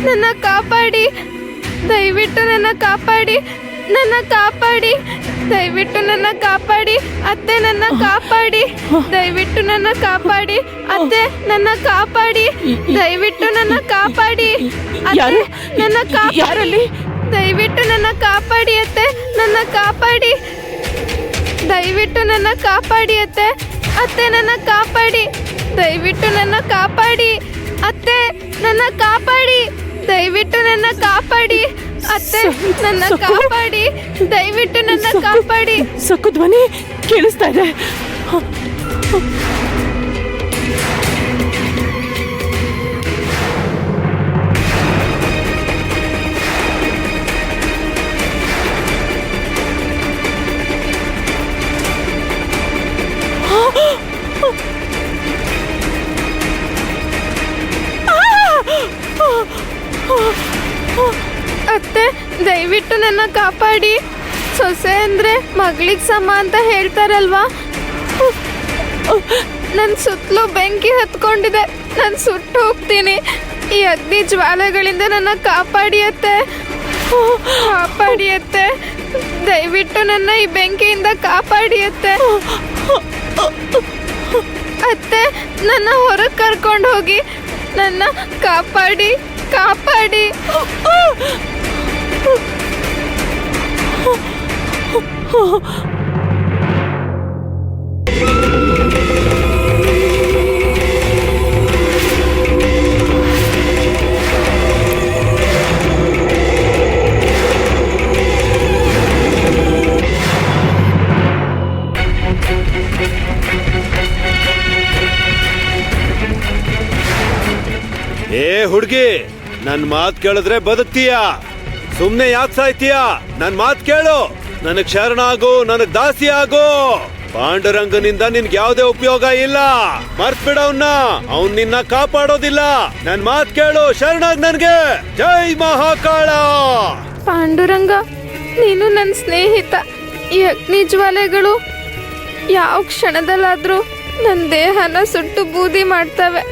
ನನ್ನ ಕಾಪಾಡಿ, ದಯವಿಟ್ಟು ನನ್ನ ಕಾಪಾಡಿ, ನನ್ನ ಕಾಪಾಡಿ, ದಯವಿಟ್ಟು ನನ್ನ ಕಾಪಾಡಿ ಅತ್ತೆ, ನನ್ನ ಕಾಪಾಡಿ, ದಯವಿಟ್ಟು ನನ್ನ ಕಾಪಾಡಿ ಅತ್ತೆ, ನನ್ನ ಕಾಪಾಡಿ, ದಯವಿಟ್ಟು ನನ್ನ ಕಾಪಾಡಿ ಅತ್ತೆ, ನನ್ನ ಕಾಪಾಡಿ, ದಯವಿಟ್ಟು ನನ್ನ ಕಾಪಾಡಿ ಅತ್ತೆ, ನನ್ನ ಕಾಪಾಡಿ, ದಯವಿಟ್ಟು ನನ್ನ ಕಾಪಾಡಿ ಅತ್ತೆ, ಅತ್ತೆ ನನ್ನ ಕಾಪಾಡಿ, ದಯವಿಟ್ಟು ನನ್ನ ಕಾಪಾಡಿ ಅತ್ತೆ, ನನ್ನ ಕಾಪಾಡಿ, ದಯವಿಟ್ಟು ನನ್ನ ಕಾಪಾಡಿ ಅತ್ತೆ, ನನ್ನ ಕಾಪಾಡಿ, ದಯವಿಟ್ಟು ನನ್ನ ಕಾಪಾಡಿ. ಸಕ್ಕು ಧ್ವನಿ ಕೇಳಿಸ್ತಾ ಇದೆ. ಅತ್ತೆ ದಯವಿಟ್ಟು ನನ್ನ ಕಾಪಾಡಿ. ಸೊಸೆ ಅಂದ್ರೆ ಮಗಳಿಗೆ ಸಮ ಅಂತ ಹೇಳ್ತಾರಲ್ವಾ, ನನ್ನ ಸುತ್ತಲೂ ಬೆಂಕಿ ಹತ್ಕೊಂಡಿದೆ, ನಾನು ಸುಟ್ಟು ಹೋಗ್ತೀನಿ. ಈ ಅಗ್ನಿ ಜ್ವಾಲೆಗಳಿಂದ ನನ್ನ ಕಾಪಾಡಿ ಅತ್ತೆ, ಕಾಪಾಡಿ ಅತ್ತೆ, ದಯವಿಟ್ಟು ನನ್ನ ಈ ಬೆಂಕಿಯಿಂದ ಕಾಪಾಡಿ ಅತ್ತೆ. ಅತ್ತೆ ನನ್ನ ಹೊರಗೆ ಕರ್ಕೊಂಡು ಹೋಗಿ, ನನ್ನ ಕಾಪಾಡಿ, ಕಾಪಾಡಿ. ಏ ಹುಡುಗಿ, ನನ್ ಮಾತ್ ಕೇಳಿದ್ರೆ ಬದುಕ್ತೀಯಾ? ಸುಮ್ನೆ ಯಾಕೆ ಸಾಯ್ತೀಯಾ? ನನ್ ಮಾತ್ ಕೇಳು, ನನಗ್ ಶರಣಾಗು, ನನಗ್ ದಾಸಿ ಆಗು. ಪಾಂಡುರಂಗನಿಂದ ನಿನ್ಗೆ ಯಾವ್ದೇ ಉಪಯೋಗ ಇಲ್ಲ, ಮರ್ತ್ಬಿಡವ್ನ, ಅವ್ನ್ ನಿನ್ನ ಕಾಪಾಡೋದಿಲ್ಲ. ನನ್ ಮಾತ್ ಕೇಳು, ಶರಣಾಗ್ ನನ್ಗೆ. ಜೈ ಮಹಾಕಾಳ. ಪಾಂಡುರಂಗ, ನೀನು ನನ್ನ ಸ್ನೇಹಿತ. ಈ ಅಗ್ನಿ ಜ್ವಾಲೆಗಳು ಯಾವ ಕ್ಷಣದಲ್ಲಾದ್ರೂ ನನ್ನ ದೇಹನ ಸುಟ್ಟು ಬೂದಿ ಮಾಡ್ತವೆ.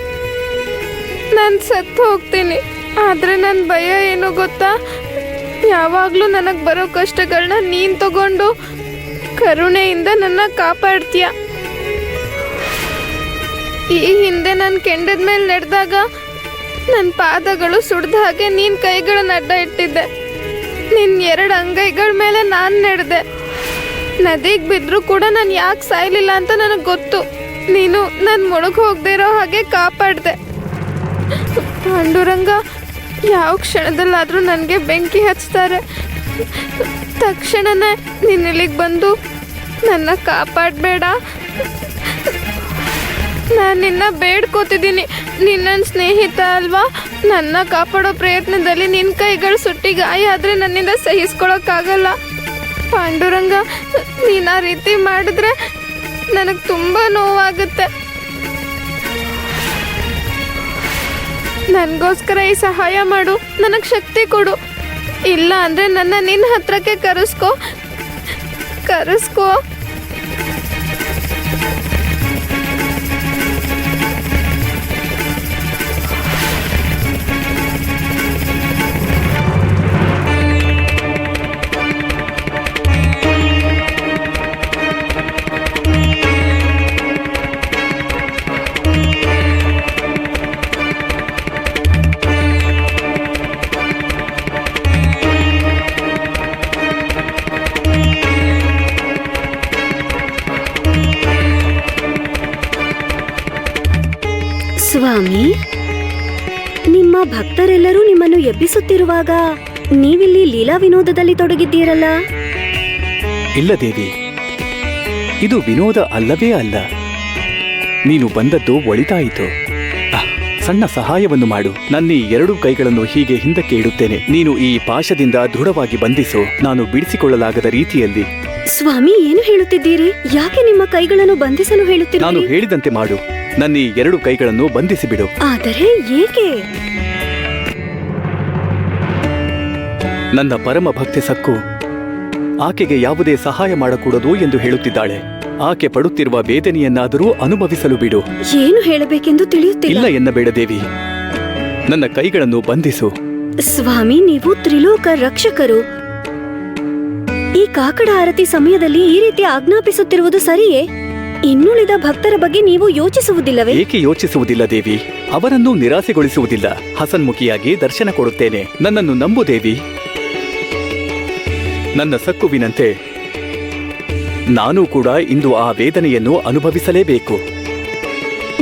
ನಾನು ಸತ್ತು ಹೋಗ್ತೀನಿ. ಆದ್ರೆ ನನ್ನ ಭಯ ಏನು ಗೊತ್ತಾ? ಯಾವಾಗ್ಲೂ ನನಗೆ ಬರೋ ಕಷ್ಟಗಳನ್ನ ನೀನ್ ತಗೊಂಡು ಕರುಣೆಯಿಂದ ನನ್ನ ಕಾಪಾಡ್ತೀಯ. ಈ ಹಿಂದೆ ನಾನು ಕೆಂಡದ ಮೇಲೆ ನಡೆದಾಗ ನನ್ನ ಪಾದಗಳು ಸುಡ್ದ ಹಾಗೆ ನೀನ್ ಕೈಗಳನ್ನ ಅಡ್ಡ ಇಟ್ಟಿದ್ದೆ. ನಿನ್ 2 ಅಂಗೈಗಳ ಮೇಲೆ ನಾನು ನಡೆದೆ. ನದಿಗೆ ಬಿದ್ರೂ ಕೂಡ ನಾನು ಯಾಕೆ ಸಾಯ್ಲಿಲ್ಲ ಅಂತ ನನಗೆ ಗೊತ್ತು. ನೀನು ನನ್ನ ಮುಳುಗ್ ಹೋಗದೆ ಇರೋ ಹಾಗೆ ಕಾಪಾಡ್ದೆ. ಪಾಂಡುರಂಗ, ಯಾವ ಕ್ಷಣದಲ್ಲಾದ್ರೂ ನನಗೆ ಬೆಂಕಿ ಹಚ್ತಾರೆ. ತಕ್ಷಣನೇ ನೀನು ಇಲ್ಲಿಗೆ ಬಂದು ನನ್ನ ಕಾಪಾಡಬೇಡ. ನಾನು ನಿನ್ನ ಬೇಡ್ಕೋತಿದ್ದೀನಿ. ನೀನು ನನ್ನ ಸ್ನೇಹಿತ ಅಲ್ವಾ? ನನ್ನ ಕಾಪಾಡೋ ಪ್ರಯತ್ನದಲ್ಲಿ ನಿನ್ನ ಕೈಗಳು ಸುಟ್ಟಿ ಗಾಯ ಆದರೆ ನನ್ನಿಂದ ಸಹಿಸ್ಕೊಳಕ್ಕಾಗಲ್ಲ. ಪಾಂಡುರಂಗ, ನೀನು ಆ ರೀತಿ ಮಾಡಿದ್ರೆ ನನಗೆ ತುಂಬ ನೋವಾಗುತ್ತೆ. ನನಗೋಸ್ಕರ ಈ ಸಹಾಯ ಮಾಡು, ನನಗೆ ಶಕ್ತಿ ಕೊಡು. ಇಲ್ಲ ಅಂದರೆ ನನ್ನ ನಿನ್ನ ಹತ್ರಕ್ಕೆ ಕರೆಸ್ಕೋ. ಸ್ವಾಮಿ, ನಿಮ್ಮ ಭಕ್ತರೆಲ್ಲರೂ ನಿಮ್ಮನ್ನು ಎಬ್ಬಿಸುತ್ತಿರುವಾಗ ನೀವಿಲ್ಲಿ ಲೀಲಾ ವಿನೋದದಲ್ಲಿ ತೊಡಗಿದ್ದೀರಲ್ಲ? ಇಲ್ಲ ದೇವಿ, ಇದು ವಿನೋದ ಅಲ್ಲವೇ ಅಲ್ಲ. ನೀನು ಬಂದದ್ದು ಒಳಿತಾಯಿತು. ಸಣ್ಣ ಸಹಾಯವನ್ನು ಮಾಡು. ನನ್ನ 2 ಕೈಗಳನ್ನು ಹೀಗೆ ಹಿಂದಕ್ಕೆ ಇಡುತ್ತೇನೆ. ನೀನು ಈ ಪಾಶದಿಂದ ದೃಢವಾಗಿ ಬಂಧಿಸು, ನಾನು ಬಿಡಿಸಿಕೊಳ್ಳಲಾಗದ ರೀತಿಯಲ್ಲಿ. ಸ್ವಾಮಿ, ಏನು ಹೇಳುತ್ತಿದ್ದೀರಿ? ಯಾಕೆ ನಿಮ್ಮ ಕೈಗಳನ್ನು ಬಂಧಿಸಲು ಹೇಳುತ್ತೀರಿ? ನಾನು ಹೇಳಿದಂತೆ ಮಾಡು. ನನ್ನ 2 ಕೈಗಳನ್ನು ಬಂಧಿಸಿಬಿಡು. ಆದರೆ ಏಕೆ? ನನ್ನ ಪರಮ ಭಕ್ತಿ ಸಕ್ಕು ಆಕೆಗೆ ಯಾವುದೇ ಸಹಾಯ ಮಾಡಕೂಡದು ಎಂದು ಹೇಳುತ್ತಿದ್ದಾಳೆ. ಆಕೆ ಪಡುತ್ತಿರುವ ವೇದನೆಯನ್ನಾದರೂ ಅನುಭವಿಸಲು ಬಿಡು. ಏನು ಹೇಳಬೇಕೆಂದು ತಿಳಿಯುತ್ತಿಲ್ಲ. ಇಲ್ಲ ಎನ್ನಬೇಡ ದೇವಿ, ನನ್ನ ಕೈಗಳನ್ನು ಬಂಧಿಸು. ಸ್ವಾಮಿ, ನೀವು ತ್ರಿಲೋಕ ರಕ್ಷಕರು. ಈ ಕಾಕಡ ಆರತಿ ಸಮಯದಲ್ಲಿ ಈ ರೀತಿ ಆಜ್ಞಾಪಿಸುತ್ತಿರುವುದು ಸರಿಯೇ? ಇನ್ನುಳಿದ ಭಕ್ತರ ಬಗ್ಗೆ ನೀವು ಯೋಚಿಸುವುದಿಲ್ಲವೇ? ಏಕೆ ಯೋಚಿಸುವುದಿಲ್ಲ ದೇವಿ? ಅವರನ್ನು ನಿರಾಸೆಗೊಳಿಸುವುದಿಲ್ಲ. ಹಸನ್ಮುಖಿಯಾಗಿ ದರ್ಶನ ಕೊಡುತ್ತೇನೆ. ನನ್ನನ್ನು ನಂಬು ದೇವಿ. ನನ್ನ ಸಕ್ಕುವಿನಂತೆ ನಾನು ಕೂಡ ಇಂದು ಆ ವೇದನೆಯನ್ನು ಅನುಭವಿಸಲೇಬೇಕು.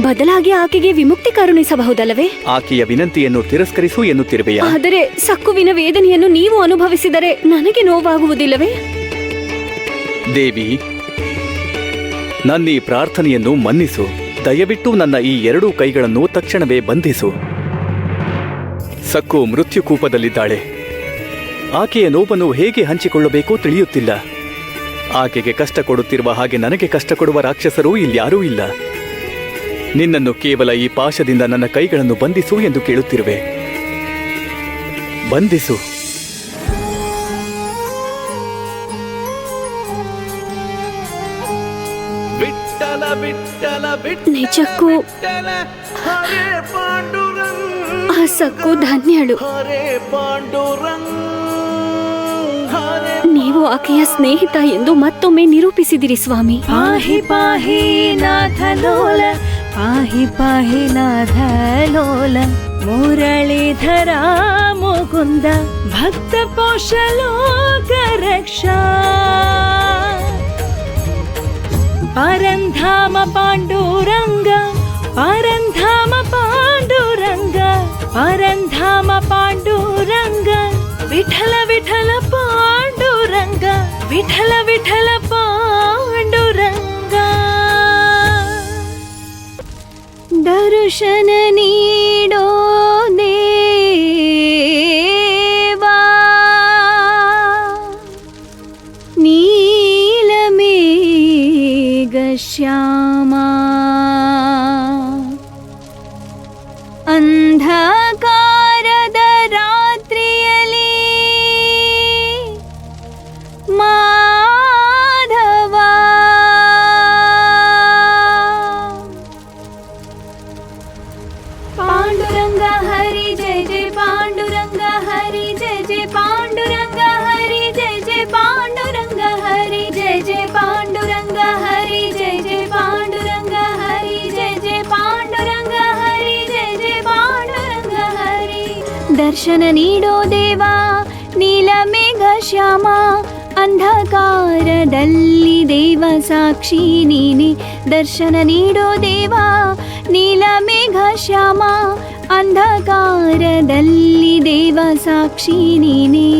ಬದಲಾಗಿ ಆಕೆಗೆ ವಿಮುಕ್ತಿ ಕರುಣಿಸಬಹುದಲ್ಲವೇ? ಆಕೆಯ ವಿನಂತಿಯನ್ನು ತಿರಸ್ಕರಿಸು ಎನ್ನುತ್ತಿರುವೆಯಾ? ಆದರೆ ಸಕ್ಕುವಿನ ವೇದನೆಯನ್ನು ನೀವು ಅನುಭವಿಸಿದರೆ ನನಗೆ ನೋವಾಗುವುದಿಲ್ಲವೇ? ದೇವಿ, ನನ್ನ ಈ ಪ್ರಾರ್ಥನೆಯನ್ನು ಮನ್ನಿಸು. ದಯವಿಟ್ಟು ನನ್ನ ಈ 2 ಕೈಗಳನ್ನು ತಕ್ಷಣವೇ ಬಂಧಿಸು. ಸಕ್ಕು ಮೃತ್ಯುಕೂಪದಲ್ಲಿದ್ದಾಳೆ. ಆಕೆಯ ನೋವನ್ನು ಹೇಗೆ ಹಂಚಿಕೊಳ್ಳಬೇಕೋ ತಿಳಿಯುತ್ತಿಲ್ಲ. ಆಕೆಗೆ ಕಷ್ಟ ಕೊಡುತ್ತಿರುವ ಹಾಗೆ ನನಗೆ ಕಷ್ಟ ಕೊಡುವ ರಾಕ್ಷಸರೂ ಇಲ್ಯಾರೂ ಇಲ್ಲ. ನಿನ್ನನ್ನು ಕೇವಲ ಈ ಪಾಶದಿಂದ ನನ್ನ ಕೈಗಳನ್ನು ಬಂಧಿಸು ಎಂದು ಕೇಳುತ್ತಿರುವೆ. ಬಂಧಿಸು. ನಿಜಕ್ಕೂ ಆ ಸಕ್ಕು ಧನ್ಯಳು. ನೀವು ಆಕೆಯ ಸ್ನೇಹಿತ ಎಂದು ಮತ್ತೊಮ್ಮೆ ನಿರೂಪಿಸಿದಿರಿ ಸ್ವಾಮಿ. ಪಾಹಿ ಪಾಹಿ ನಾಥ ಲೋಲ, ಪಾಹಿ ಪಾಹಿ ನಾಥ ಲೋಲ, ಮುರಳೀಧರ ಮುಕುಂದ, ಭಕ್ತ ಪೋಷಲೋಕ ರಕ್ಷಾ. ಪರಂಧಾಮ ಪಾಂಡುರಂಗ, ಪರಂಧಾಮ ಪಾಂಡುರಂಗ, ಪರಂಧಾಮ ಪಾಂಡುರಂಗ, ವಿಠಲ ವಿಠಲ ಪಾಂಡುರಂಗ, ವಿಠಲ ವಿಠಲ ಪಾಂಡುರಂಗ. ದರ್ಶನ ನೀಡೋ ದೇವಾ, ನೀಲಮೇಘ ಶ್ಯಾಮ, ಅಂಧಕಾರದ ರಾತ್ರಿಯಲ್ಲಿ ಮಾಧವ, ಪಾಂಡುರಂಗ ಹರಿ ಜಯ ಜಯ ಪಾಂಡುರಂಗ ಹರಿ ಜಯ ಜಯ ಪಾಂಡುರಂಗ ಹರಿ ಜಯ ಜಯ ಪಾಂಡುರಂಗ ಹರಿ ಜಯ ಜಯ ಪಾಂಡುರಂಗ ಹರಿ ಜಯ ಜಯ ಪಾಂಡುರಂಗ ಹರಿ ಜಯ ಜಯ ಪಾಂಡುರಂಗ ಹರಿ ಜಯ ಜಯ ಪಾಂಡುರಂಗ ಹರಿ. ದರ್ಶನ ನೀಡೋ ದೇವಾ ನೀಲಮೇಘ ಶ್ಯಾಮ, ಅಂಧಕಾರದಲ್ಲಿ ದೇವ ಸಾಕ್ಷಿ ನೀನೆ. ದರ್ಶನ ನೀಡೋ ದೇವಾ ನೀಲಮೇಘ ಶ್ಯಾಮ, ಅಂಧಕಾರದಲ್ಲಿ ದೇವ ಸಾಕ್ಷಿ ನೀನೆ.